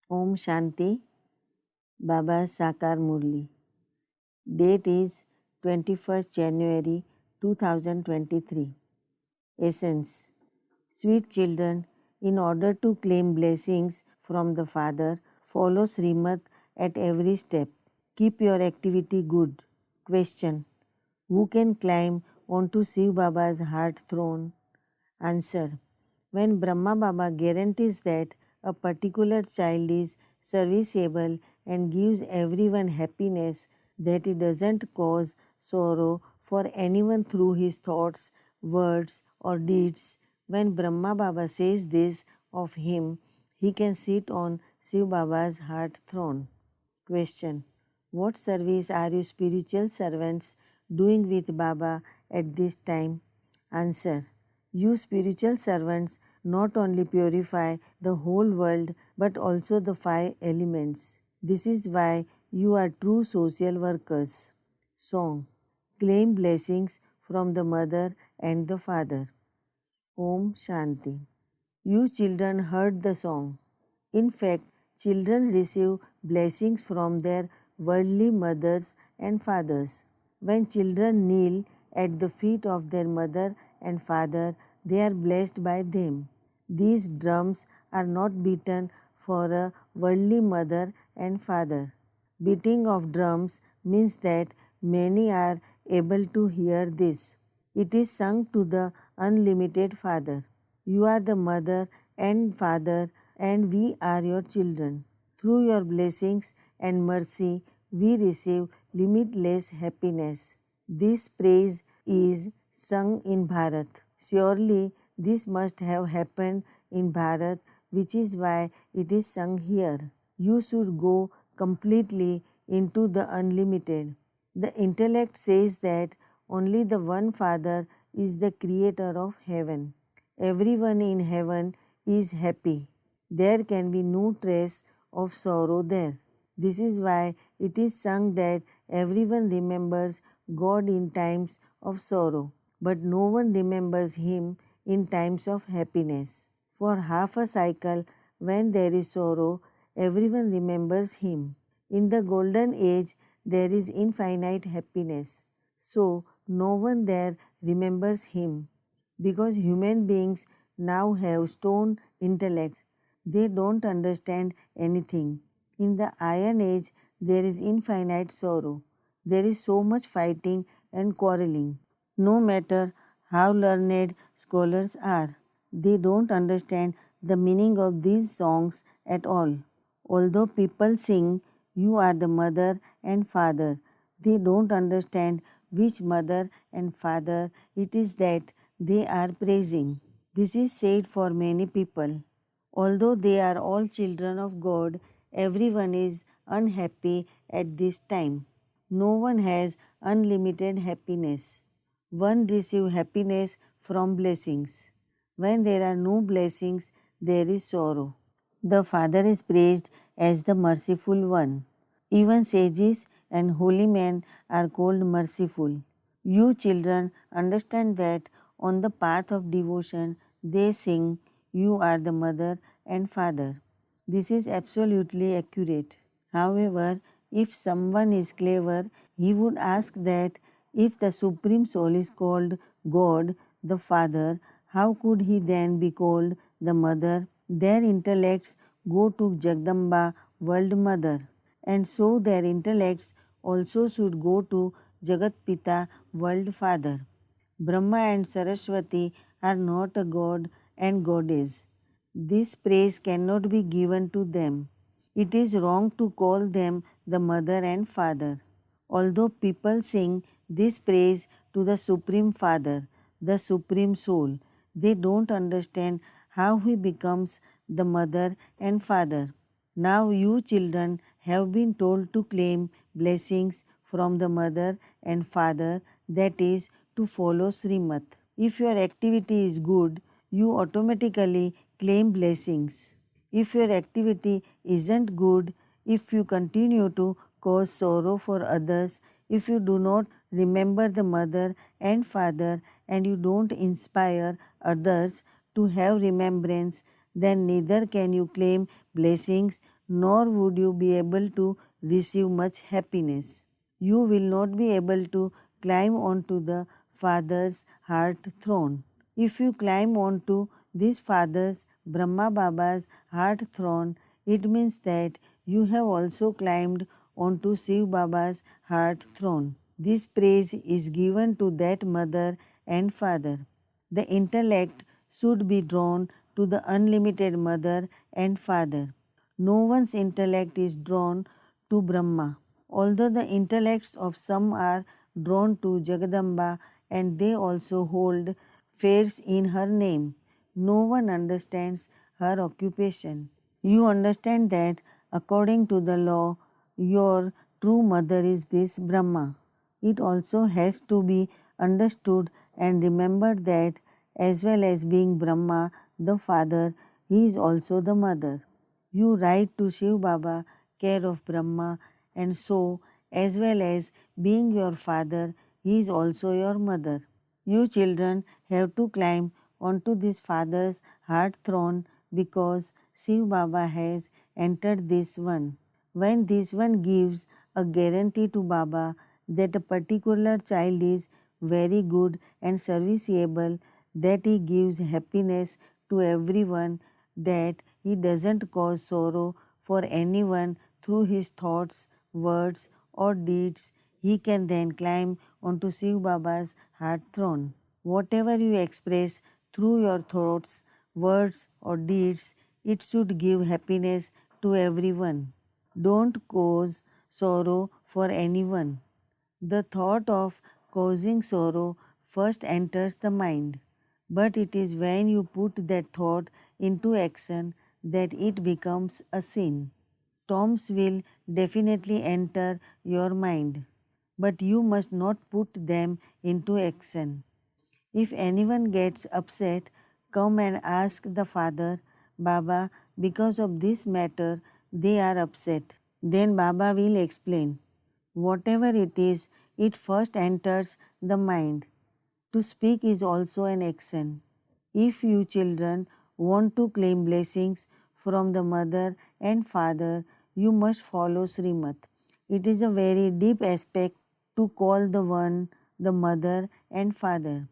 Om Shanti, Baba Sakar Murli. Date is 21st January 2023. Essence. Sweet children, in order to claim blessings from the Father, follow Srimad at every step. Keep your activity good. Question. Who can climb onto Shiv Baba's heart throne? Answer. When Brahma Baba guarantees that a particular child is serviceable and gives everyone happiness, that he doesn't cause sorrow for anyone through his thoughts, words, or deeds, when Brahma Baba says this of him, he can sit on Shiv Baba's heart throne. Question. What service are you spiritual servants doing with Baba at this time? Answer. You spiritual servants not only purify the whole world but also the five elements. This is why you are true social workers. Song. Claim blessings from the mother and the father. Om Shanti. You children heard the song. In fact, children receive blessings from their worldly mothers and fathers. When children kneel at the feet of their mother and father, they are blessed by them. These drums are not beaten for a worldly mother and father. Beating of drums means that many are able to hear this. It is sung to the unlimited Father. You are the mother and father, and we are your children. Through your blessings and mercy, we receive limitless happiness. This praise is sung in Bharat. Surely this must have happened in Bharat, which is why it is sung here. You should go completely into the unlimited. The intellect says that only the one Father is the creator of heaven. Everyone in heaven is happy. There can be no trace of sorrow there. This is why it is sung that everyone remembers God in times of sorrow, but no one remembers Him in times of happiness. For half a cycle, when there is sorrow, everyone remembers Him. In the golden age, there is infinite happiness. So, no one there remembers Him. Because human beings now have stone intellects, they don't understand anything. In the Iron Age, there is infinite sorrow. There is so much fighting and quarreling. No matter how learned scholars are, they don't understand the meaning of these songs at all. Although people sing, "You are the mother and father," they don't understand which mother and father it is that they are praising. This is said for many people. Although they are all children of God, everyone is unhappy at this time. No one has unlimited happiness. One receives happiness from blessings. When there are no blessings, there is sorrow. The Father is praised as the merciful one. Even sages and holy men are called merciful. You children understand that on the path of devotion they sing, "You are the mother and father." This is absolutely accurate. However, if someone is clever, he would ask that if the Supreme Soul is called God, the Father, how could he then be called the Mother? Their intellects go to Jagdamba, World Mother, and so their intellects also should go to Jagat Pita, World Father. Brahma and Saraswati are not a god and goddess. This praise cannot be given to them. It is wrong to call them the mother and father. Although people sing this praise to the Supreme Father, the Supreme Soul, they don't understand how he becomes the mother and father. Now you children have been told to claim blessings from the mother and father, that is, to follow Srimad. If your activity is good, you automatically claim blessings. If your activity isn't good, if you continue to cause sorrow for others, if you do not remember the mother and father, and you don't inspire others to have remembrance, then neither can you claim blessings nor would you be able to receive much happiness. You will not be able to climb onto the Father's heart throne. If you climb onto this Father's, Brahma Baba's heart throne, it means that you have also climbed onto Shiv Baba's heart throne. This praise is given to that mother and father. The intellect should be drawn to the unlimited mother and father. No one's intellect is drawn to Brahma. Although the intellects of some are drawn to Jagadamba and they also hold fairs in her name, no one understands her occupation. You understand that according to the law, your true mother is this Brahma. It also has to be understood and remembered that as well as being Brahma, the father, he is also the mother. You write to Shiv Baba, care of Brahma, and so, as well as being your father, he is also your mother. You children have to climb onto this father's heart throne because Shiv Baba has entered this one. When this one gives a guarantee to Baba that a particular child is very good and serviceable, that he gives happiness to everyone, that he doesn't cause sorrow for anyone through his thoughts, words, or deeds, he can then climb onto Shiv Baba's heart throne. Whatever you express through your thoughts, words, or deeds, it should give happiness to everyone. Don't cause sorrow for anyone. The thought of causing sorrow first enters the mind, but it is when you put that thought into action that it becomes a sin. Storms will definitely enter your mind, but you must not put them into action. If anyone gets upset, come and ask the father, Baba, because of this matter, they are upset. Then Baba will explain. Whatever it is, it first enters the mind. To speak is also an action. If you children want to claim blessings from the mother and father, you must follow Srimad. It is a very deep aspect to call the one the mother and father.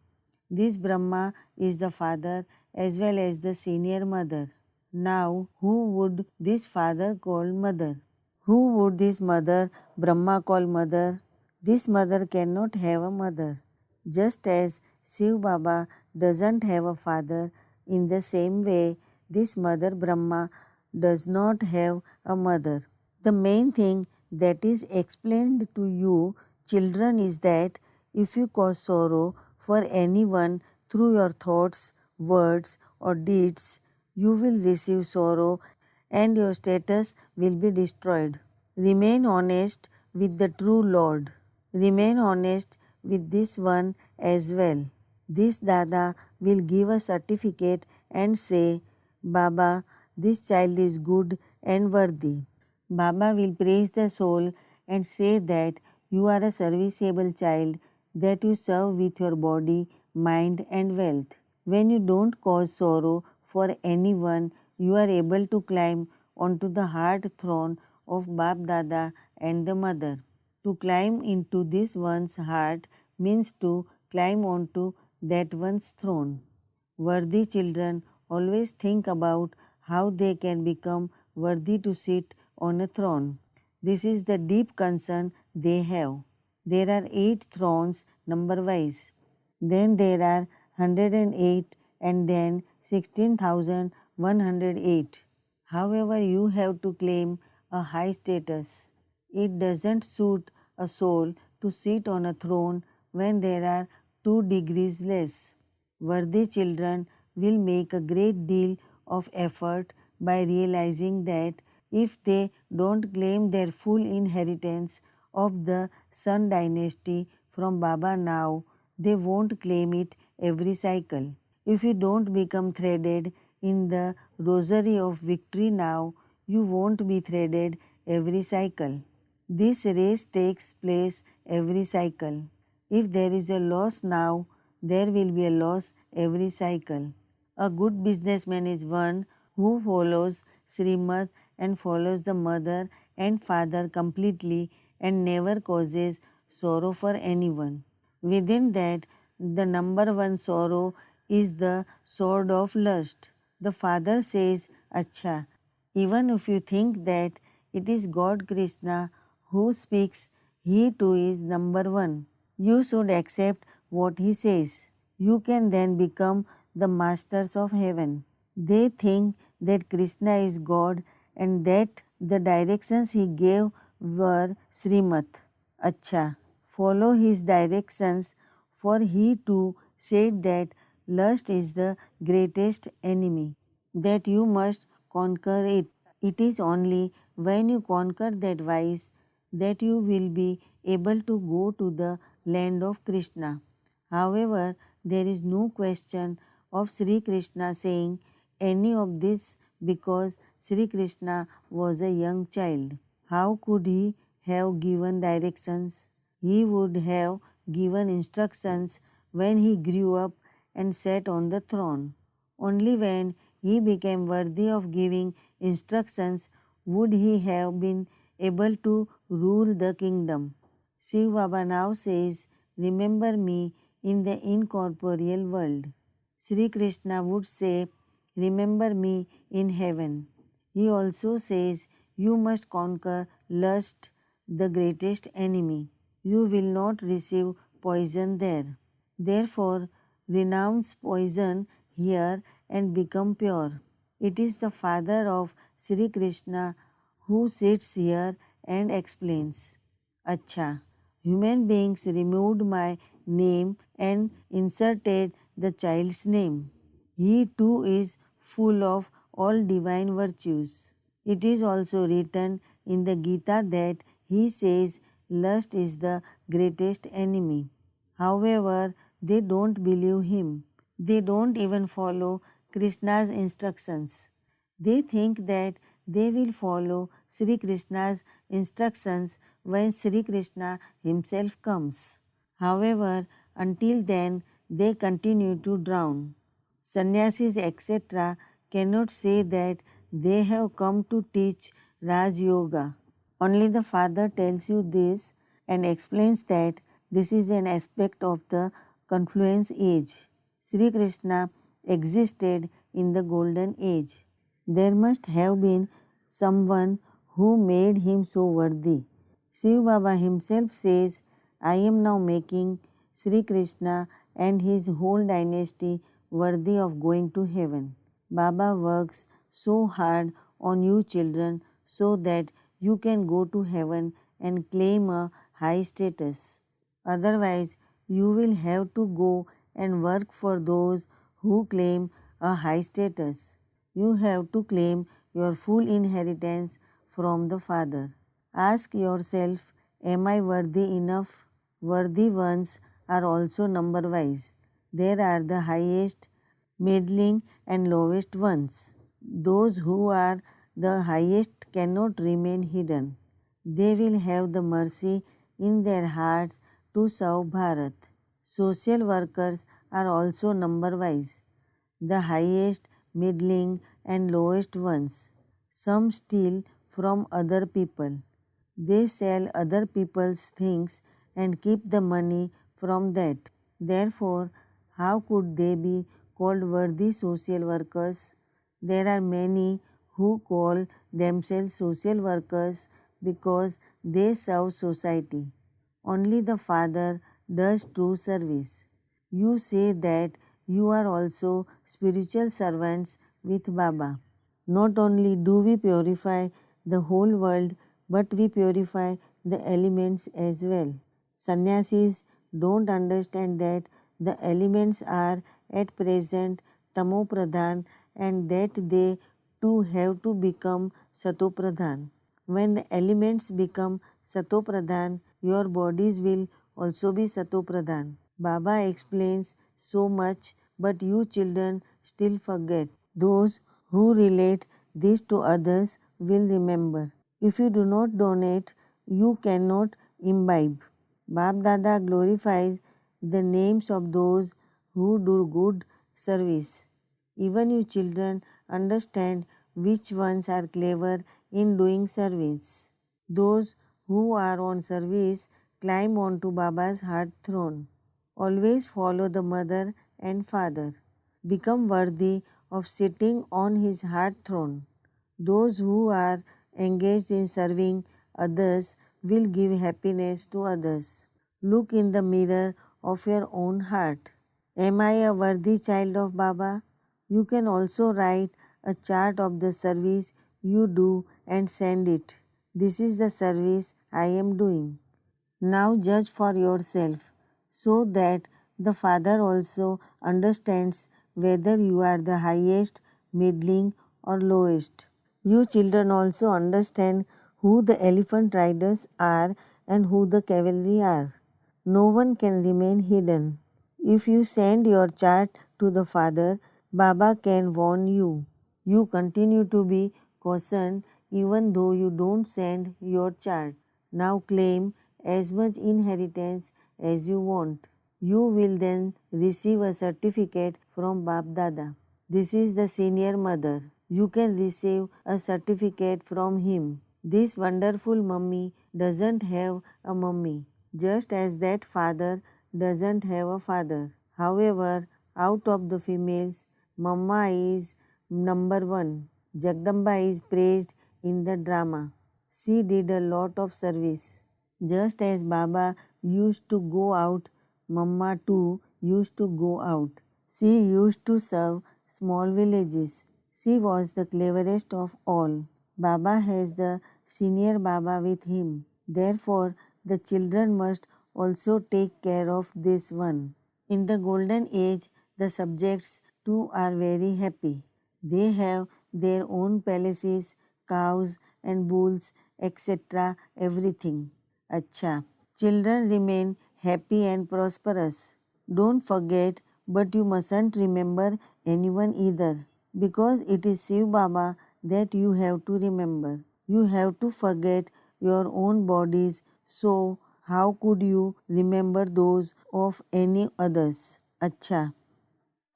This Brahma is the father as well as the senior mother. Now, who would this father call mother? Who would this mother Brahma call mother? This mother cannot have a mother. Just as Shiv Baba doesn't have a father, in the same way, this mother Brahma does not have a mother. The main thing that is explained to you, children, is that if you cause sorrow for anyone through your thoughts, words, or deeds, you will receive sorrow and your status will be destroyed. Remain honest with the true Lord. Remain honest with this one as well. This Dada will give a certificate and say, Baba, this child is good and worthy. Baba will praise the soul and say that you are a serviceable child, that you serve with your body, mind, and wealth. When you don't cause sorrow for anyone, you are able to climb onto the heart throne of BapDada and the mother. To climb into this one's heart means to climb onto that one's throne. Worthy children always think about how they can become worthy to sit on a throne. This is the deep concern they have. There are 8 thrones number-wise. Then there are 108 and then 16,108. However, you have to claim a high status. It doesn't suit a soul to sit on a throne when there are 2 degrees less. Worthy children will make a great deal of effort by realizing that if they don't claim their full inheritance of the Sun dynasty from Baba now, they won't claim it every cycle. If you don't become threaded in the rosary of victory now, you won't be threaded every cycle. This race takes place every cycle. If there is a loss now, there will be a loss every cycle. A good businessman is one who follows Srimad and follows the mother and father completely and never causes sorrow for anyone. Within that, the number one sorrow is the sword of lust. The father says, Acha, even if you think that it is God Krishna who speaks, he too is number one. You should accept what he says. You can then become the masters of heaven. They think that Krishna is God and that the directions he gave were Srimad. Acha, follow his directions, for he too said that lust is the greatest enemy, that you must conquer it. It is only when you conquer that vice that you will be able to go to the land of Krishna. However, there is no question of Sri Krishna saying any of this because Sri Krishna was a young child. How could he have given directions? He would have given instructions when he grew up and sat on the throne. Only when he became worthy of giving instructions would he have been able to rule the kingdom. Shiv Baba now says, remember me in the incorporeal world. Sri Krishna would say, remember me in heaven. He also says, you must conquer lust, the greatest enemy. You will not receive poison there. Therefore, renounce poison here and become pure. It is the father of Sri Krishna who sits here and explains. Acha, human beings removed my name and inserted the child's name. He too is full of all divine virtues. It is also written in the Gita that he says lust is the greatest enemy. However, they don't believe him. They don't even follow Krishna's instructions. They think that they will follow Sri Krishna's instructions when Sri Krishna himself comes. However, until then, they continue to drown. Sannyasis, etc., cannot say that they have come to teach Raj Yoga. Only the Father tells you this and explains that this is an aspect of the confluence age. Sri Krishna existed in the golden age. There must have been someone who made him so worthy. Shiv Baba himself says, I am now making Sri Krishna and his whole dynasty worthy of going to heaven. Baba works so hard on you children so that you can go to heaven and claim a high status. Otherwise, you will have to go and work for those who claim a high status. You have to claim your full inheritance from the Father. Ask yourself, am I worthy enough? Worthy ones are also number-wise. There are the highest, middling and lowest ones. Those who are the highest cannot remain hidden. They will have the mercy in their hearts to serve Bharat. Social workers are also number-wise. The highest, middling and lowest ones. Some steal from other people. They sell other people's things and keep the money from that. Therefore, how could they be called worthy social workers? There are many who call themselves social workers because they serve society. Only the Father does true service. You say that you are also spiritual servants with Baba. Not only do we purify the whole world, but we purify the elements as well. Sannyasis don't understand that the elements are at present tamopradhan and that they too have to become satopradhan. When the elements become satopradhan, your bodies will also be satopradhan. Baba explains so much, but you children still forget. Those who relate this to others will remember. If you do not donate, you cannot imbibe. BapDada glorifies the names of those who do good service. Even you children understand which ones are clever in doing service. Those who are on service climb onto Baba's heart throne. Always follow the mother and father. Become worthy of sitting on his heart throne. Those who are engaged in serving others will give happiness to others. Look in the mirror of your own heart. Am I a worthy child of Baba? You can also write a chart of the service you do and send it. This is the service I am doing. Now judge for yourself so that the Father also understands whether you are the highest, middling, or lowest. You children also understand who the elephant riders are and who the cavalry are. No one can remain hidden. If you send your chart to the Father, Baba can warn you. You continue to be cautioned even though you don't send your chart. Now claim as much inheritance as you want. You will then receive a certificate from BapDada. This is the senior mother. You can receive a certificate from him. This wonderful mummy doesn't have a mummy, just as that father doesn't have a father. However, out of the females, Mamma is number one. Jagdamba is praised in the drama. She did a lot of service. Just as Baba used to go out, Mamma too used to go out. She used to serve small villages. She was the cleverest of all. Baba has the senior Baba with him. Therefore, the children must also take care of this one. In the golden age, the subjects too are very happy. They have their own palaces, cows and bulls, etc. everything. Acha. Children remain happy and prosperous. Don't forget, but you mustn't remember anyone either, because it is Shiv Baba that you have to remember. You have to forget your own bodies, so how could you remember those of any others? Acha.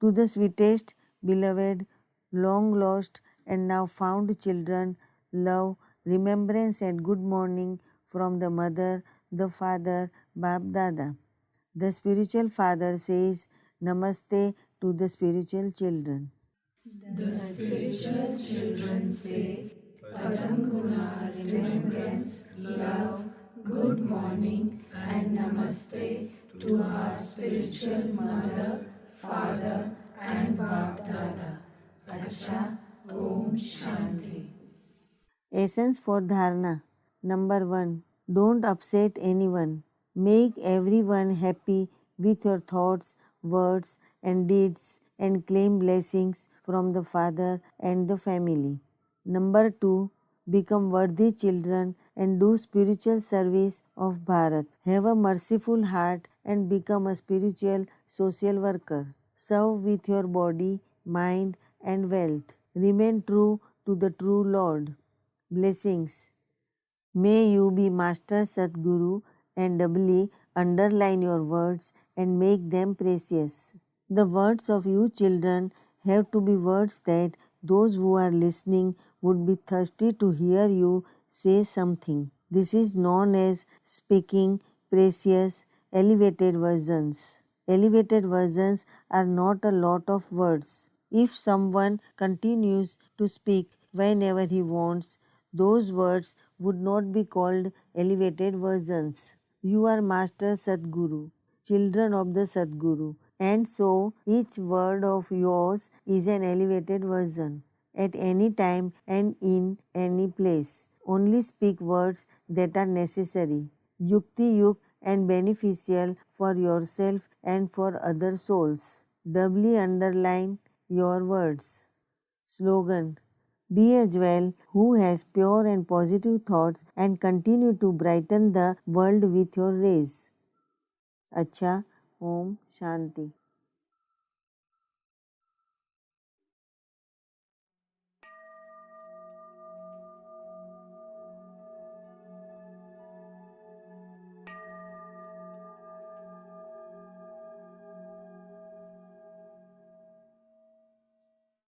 To the sweetest, beloved, long lost, and now found children, love, remembrance, and good morning from the mother, the father, BapDada. The spiritual father says Namaste to the spiritual children. The spiritual children say Padam Guna, remembrance, love, good morning, and Namaste to our spiritual mother, father, and Bap Dada. Acha, Om Shanti. Essence for Dharana. Number 1. Don't upset anyone. Make everyone happy with your thoughts, words, and deeds, and claim blessings from the Father and the family. Number 2. Become worthy children and do spiritual service of Bharat. Have a merciful heart and become a spiritual social worker. Serve with your body, mind, and wealth. Remain true to the true Lord. Blessings. May you be Master Sadguru and doubly underline your words and make them precious. The words of you children have to be words that those who are listening would be thirsty to hear you say something. This is known as speaking precious, elevated versions. Elevated versions are not a lot of words. If someone continues to speak whenever he wants, those words would not be called elevated versions. You are Master Sadguru, children of the Sadguru, and so each word of yours is an elevated version. At any time and in any place, only speak words that are necessary, yukti-yuk and beneficial for yourself and for other souls. Doubly underline your words. Slogan. Be a jewel who has pure and positive thoughts and continue to brighten the world with your rays. Acha, Om Shanti.